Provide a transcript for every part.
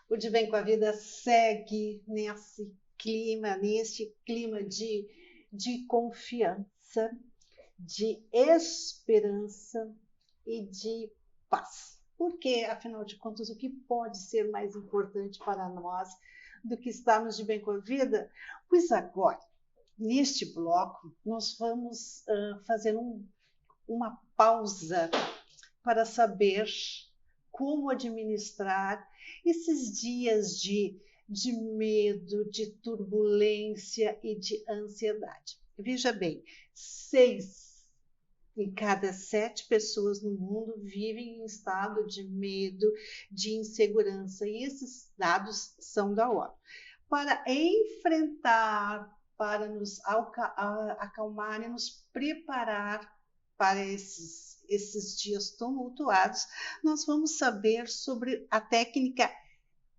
O De Bem com a Vida segue neste clima de confiança, de esperança e de paz. Porque, afinal de contas, o que pode ser mais importante para nós do que estarmos de bem com a vida? Pois agora, neste bloco, nós vamos fazer uma pausa para saber como administrar esses dias de medo, de turbulência e de ansiedade. Veja bem, 6 em cada 7 pessoas no mundo vivem em estado de medo, de insegurança, e esses dados são da ONU. Para enfrentar, para nos acalmar e nos preparar para esses dias tumultuados, nós vamos saber sobre a técnica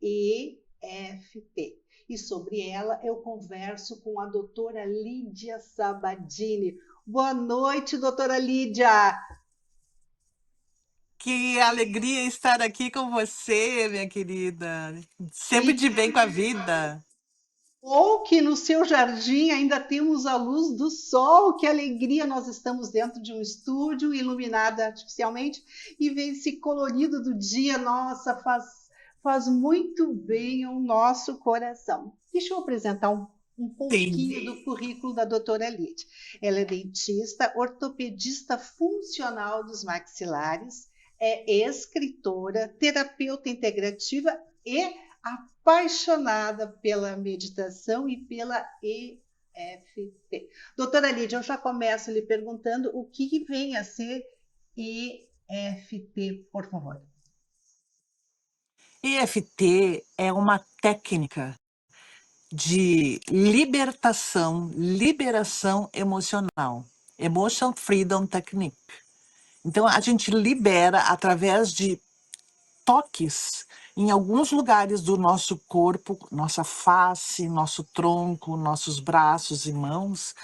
EFT. E sobre ela eu converso com a doutora Lídia Sabadini. Boa noite, doutora Lídia. Que alegria estar aqui com você, minha querida. Sempre E de bem com a vida. ou que no seu jardim ainda temos a luz do sol, que alegria, nós estamos dentro de um estúdio iluminado artificialmente e vê esse colorido do dia, nossa, faz muito bem ao nosso coração. Deixa eu apresentar um Sim. pouquinho do currículo da doutora Lídia. Ela é dentista, ortopedista funcional dos maxilares, é escritora, terapeuta integrativa e apaixonada pela meditação e pela EFT. Doutora Lídia, eu já começo lhe perguntando o que vem a ser EFT, por favor. EFT é uma técnica de liberação emocional. Emotion Freedom Technique. Então, a gente libera através de toques em alguns lugares do nosso corpo, nossa face, nosso tronco, nossos braços e mãos,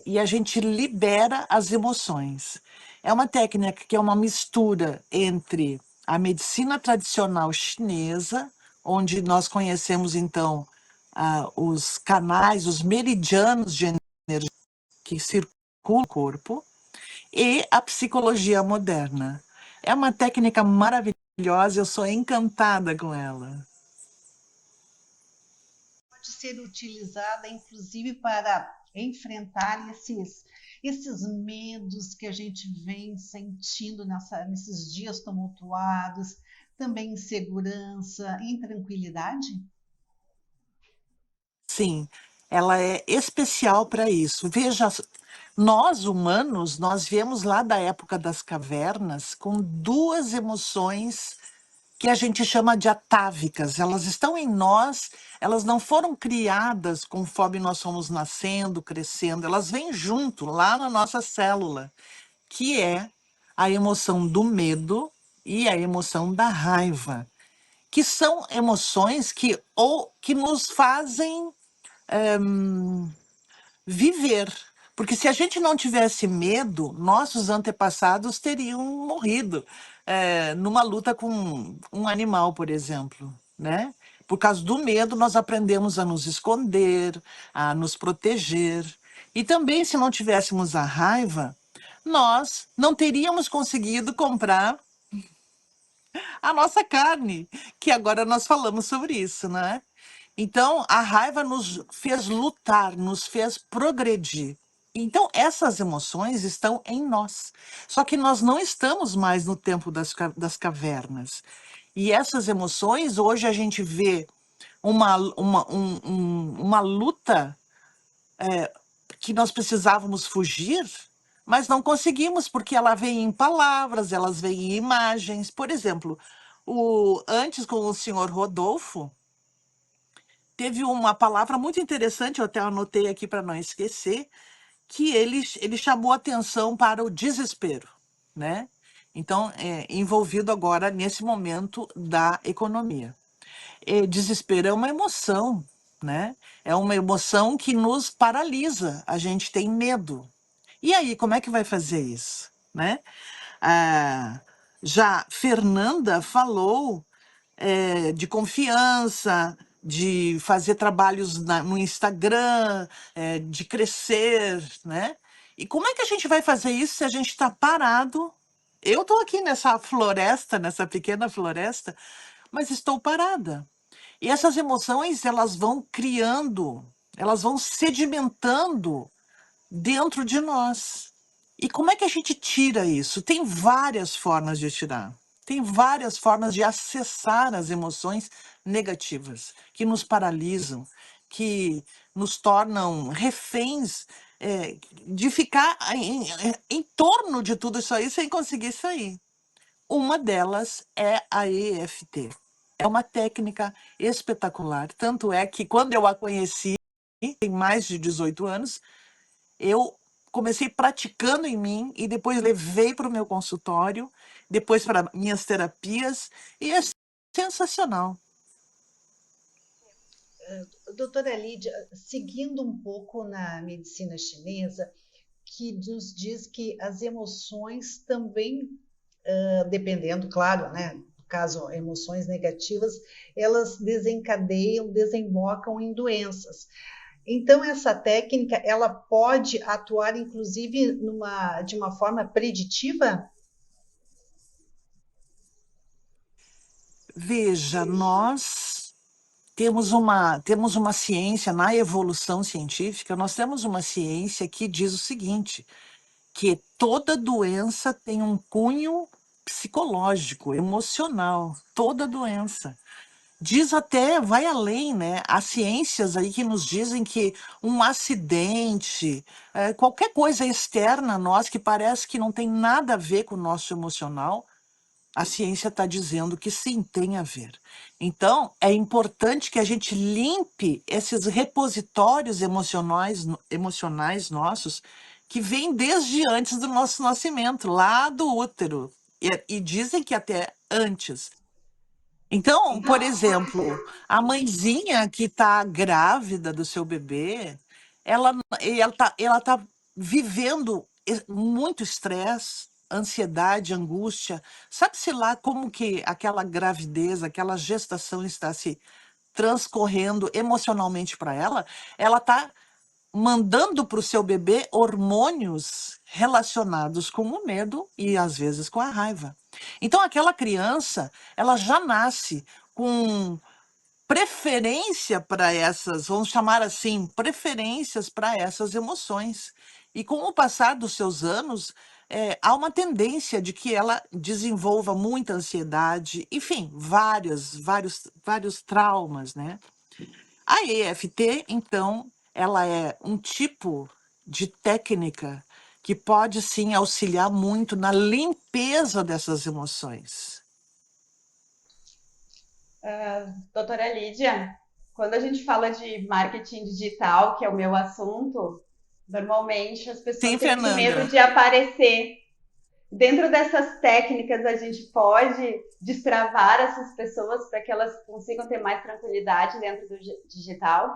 e a gente libera as emoções. É uma técnica que é uma mistura entre a medicina tradicional chinesa, onde nós conhecemos então os canais, os meridianos de energia que circulam o corpo, e a psicologia moderna. É uma técnica maravilhosa, eu sou encantada com ela. Pode ser utilizada, inclusive, para enfrentar esses medos que a gente vem sentindo nesses dias tumultuados, também insegurança, intranquilidade? Sim, ela é especial para isso. Veja, nós humanos, nós viemos lá da época das cavernas com duas emoções que a gente chama de atávicas. Elas estão em nós, elas não foram criadas conforme nós fomos nascendo, crescendo, elas vêm junto, lá na nossa célula, que é a emoção do medo e a emoção da raiva, que são emoções que nos fazem viver. Porque se a gente não tivesse medo, nossos antepassados teriam morrido numa luta com um animal, por exemplo, né? Por causa do medo, nós aprendemos a nos esconder, a nos proteger. E também, se não tivéssemos a raiva, nós não teríamos conseguido comprar a nossa carne, que agora nós falamos sobre isso, né? Então, a raiva nos fez lutar, nos fez progredir. Então, essas emoções estão em nós. Só que nós não estamos mais no tempo das cavernas. E essas emoções, hoje a gente vê uma luta que nós precisávamos fugir, mas não conseguimos, porque ela vem em palavras, elas vêm em imagens. Por exemplo, antes com o senhor Rodolfo, teve uma palavra muito interessante, eu até anotei aqui para não esquecer, que ele chamou atenção para o desespero, né? Então, envolvido agora nesse momento da economia. Desespero é uma emoção, né? É uma emoção que nos paralisa, a gente tem medo. E aí, como é que vai fazer isso, né? Ah, já Fernanda falou de confiança, de fazer trabalhos no Instagram, de crescer, né? E como é que a gente vai fazer isso se a gente está parado? Eu estou aqui nessa floresta, nessa pequena floresta, mas estou parada. E essas emoções, elas vão criando, elas vão sedimentando dentro de nós. E como é que a gente tira isso? Tem várias formas de tirar. Tem várias formas de acessar as emoções negativas que nos paralisam, que nos tornam reféns, de ficar em torno de tudo isso aí sem conseguir sair. Uma delas é a EFT. É uma técnica espetacular. Tanto é que quando eu a conheci, tem mais de 18 anos, eu comecei praticando em mim e depois levei para o meu consultório, depois para minhas terapias, e é sensacional. Doutora Lídia, seguindo um pouco na medicina chinesa, que nos diz que as emoções também, dependendo, claro, né? No caso, emoções negativas, elas desencadeiam, desembocam em doenças. Então, essa técnica, ela pode atuar, inclusive, de uma forma preditiva? Veja, nós temos uma ciência, na evolução científica, nós temos uma ciência que diz o seguinte, que toda doença tem um cunho psicológico, emocional, toda doença. Diz até, vai além, né? Há ciências aí que nos dizem que um acidente, qualquer coisa externa a nós que parece que não tem nada a ver com o nosso emocional, a ciência está dizendo que sim, tem a ver. Então, é importante que a gente limpe esses repositórios emocionais nossos que vêm desde antes do nosso nascimento, lá do útero. E dizem que até antes. Então, por exemplo, a mãezinha que está grávida do seu bebê, ela tá vivendo muito estresse, ansiedade, angústia. Sabe-se lá como que aquela gravidez, aquela gestação está se transcorrendo emocionalmente para ela? Ela está mandando para o seu bebê hormônios relacionados com o medo e às vezes com a raiva. Então aquela criança, ela já nasce com preferência para essas, vamos chamar assim, preferências para essas emoções. E com o passar dos seus anos, há uma tendência de que ela desenvolva muita ansiedade, enfim, vários traumas, né? A EFT, então, ela é um tipo de técnica que pode sim auxiliar muito na limpeza dessas emoções. Doutora Lídia, quando a gente fala de marketing digital, que é o meu assunto, normalmente as pessoas Sim, têm muito medo Fernanda. de aparecer. Dentro dessas técnicas, a gente pode destravar essas pessoas para que elas consigam ter mais tranquilidade dentro do digital?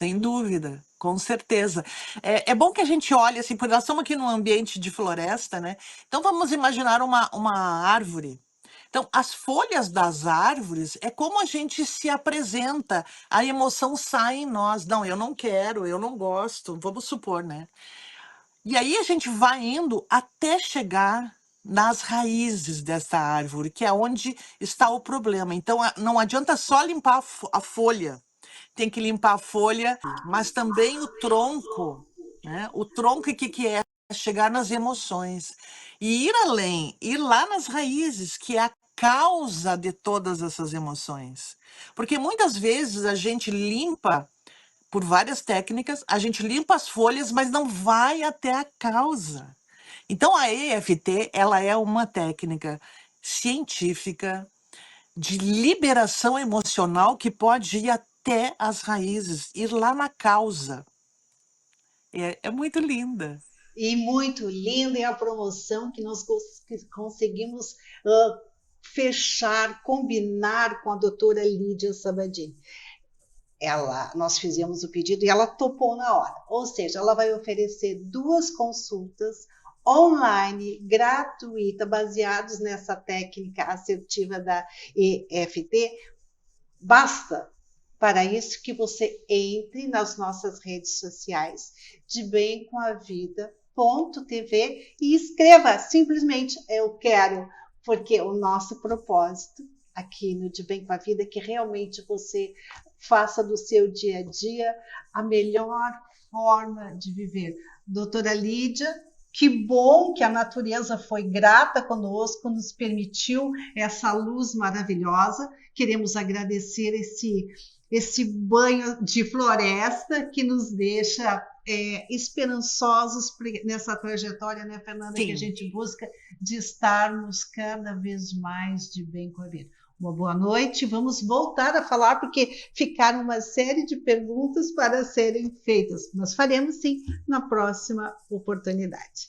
Sem dúvida, com certeza. É bom que a gente olhe assim, porque nós estamos aqui num ambiente de floresta, né? Então vamos imaginar uma árvore. Então, as folhas das árvores é como a gente se apresenta, a emoção sai em nós. Não, eu não quero, eu não gosto, vamos supor, né? E aí a gente vai indo até chegar nas raízes dessa árvore, que é onde está o problema. Então, não adianta só limpar a folha, tem que limpar a folha, mas também o tronco, né? O tronco, o que que é? É chegar nas emoções e ir além, ir lá nas raízes, que é a causa de todas essas emoções. Porque muitas vezes a gente limpa por várias técnicas, a gente limpa as folhas, mas não vai até a causa. Então a EFT, ela é uma técnica científica de liberação emocional que pode ir até as raízes, ir lá na causa. É muito linda. E muito linda é a promoção que nós que conseguimos fechar, combinar com a doutora Lídia Sabadini. Nós fizemos o pedido e ela topou na hora. Ou seja, ela vai oferecer 2 consultas online, gratuita, baseados nessa técnica assertiva da EFT, basta para isso que você entre nas nossas redes sociais, De Bem com a Vida.tv, e escreva simplesmente eu quero, porque o nosso propósito aqui no De Bem com a Vida é que realmente você faça do seu dia a dia a melhor forma de viver. Doutora Lídia, que bom que a natureza foi grata conosco, nos permitiu essa luz maravilhosa. Queremos agradecer esse banho de floresta que nos deixa esperançosos nessa trajetória, né, Fernanda, Sim. que a gente busca de estarmos cada vez mais de bem com a vida. Uma boa noite, vamos voltar a falar, porque ficaram uma série de perguntas para serem feitas. Nós faremos, sim, na próxima oportunidade.